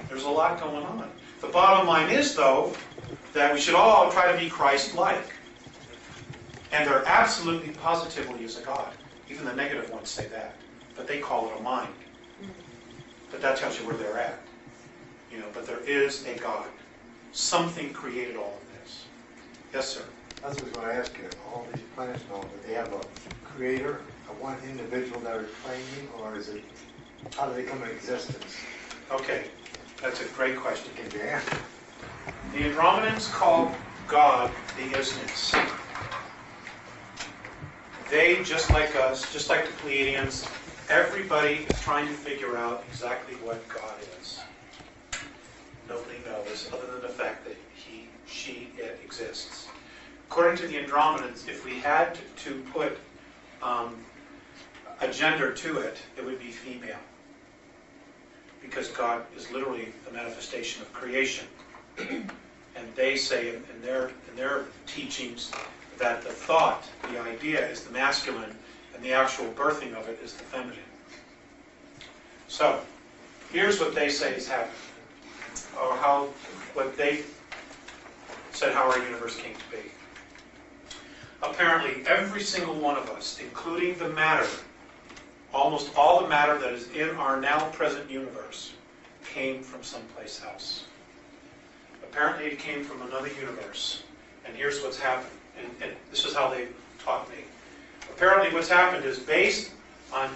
There's a lot going on. The bottom line is, though, that we should all try to be Christ-like. And there absolutely positively is a God. Even the negative ones say that. But they call it a mind. But that tells you where they're at. But there is a God. Something created all of this. Yes, sir? That's what I was going to ask you. All these planets know that they have a creator, a one individual that are claiming, or is it, how do they come into existence? Okay, that's a great question. Yeah. The Andromedans call God the isness. They, just like us, just like the Pleiadians, everybody is trying to figure out exactly what God is. Nobody knows, other than the fact that he, she, it exists. According to the Andromedans, if we had to put a gender to it, it would be female. Because God is literally the manifestation of creation. And they say in their teachings that the thought, the idea, is the masculine, and the actual birthing of it is the feminine. So, here's what they say is happening, or what they said how our universe came to be. Apparently, every single one of us, including the matter, almost all the matter that is in our now present universe, came from someplace else. Apparently, it came from another universe. And here's what's happened. And this is how they taught me. Apparently, what's happened is based on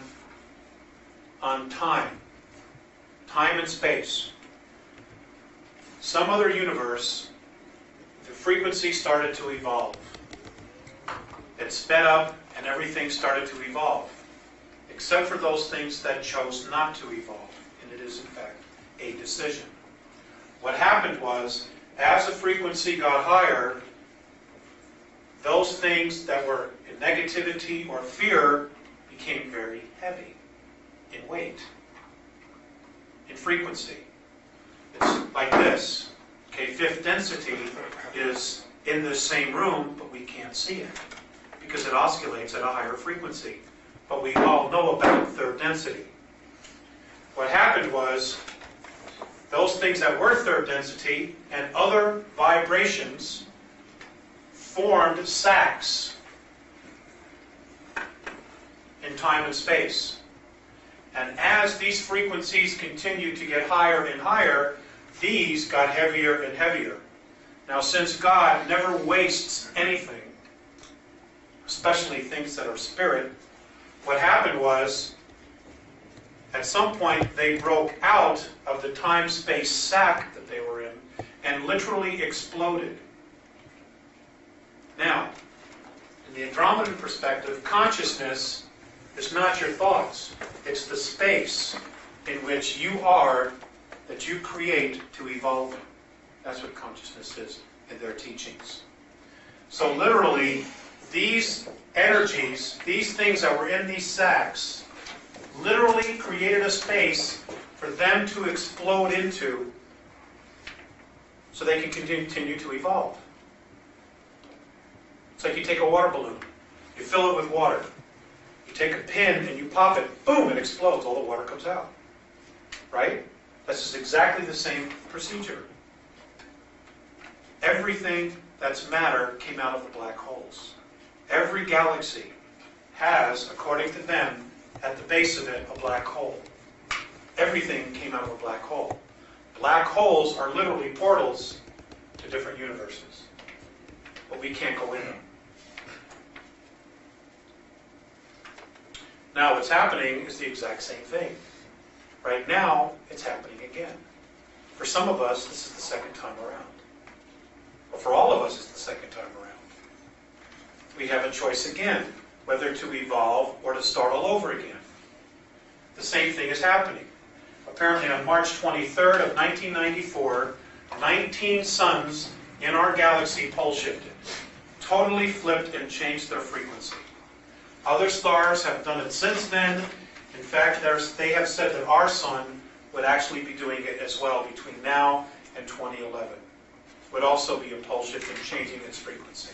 time and space. Some other universe, the frequency started to evolve. It sped up, and everything started to evolve, except for those things that chose not to evolve. And it is, in fact, a decision. What happened was, as the frequency got higher, those things that were in negativity or fear became very heavy in weight, in frequency. It's like this. Okay, fifth density is in the same room, but we can't see it because it oscillates at a higher frequency. But we all know about third density. What happened was, those things that were third density and other vibrations formed sacs in time and space. And as these frequencies continued to get higher and higher, these got heavier and heavier. Now, since God never wastes anything, especially things that are spirit, what happened was, at some point, they broke out of the time-space sac that they were in and literally exploded. Now, in the Andromedan perspective, consciousness is not your thoughts. It's the space in which you are that you create to evolve in. That's what consciousness is in their teachings. So literally, these energies, these things that were in these sacs, literally created a space for them to explode into so they can continue to evolve. It's like you take a water balloon, you fill it with water, you take a pin and you pop it, boom, it explodes, all the water comes out. Right? That's just exactly the same procedure. Everything that's matter came out of the black holes. Every galaxy has, according to them, at the base of it, a black hole. Everything came out of a black hole. Black holes are literally portals to different universes. But we can't go in them. Now what's happening is the exact same thing. Right now, it's happening again. For some of us, this is the second time around. But for all of us, it's the second time around. We have a choice again, whether to evolve or to start all over again. The same thing is happening. Apparently on March 23rd of 1994, 19 suns in our galaxy pole shifted. Totally flipped and changed their frequency. Other stars have done it since then. In fact, they have said that our sun would actually be doing it as well between now and 2011. Would also be a pole shift and changing its frequency.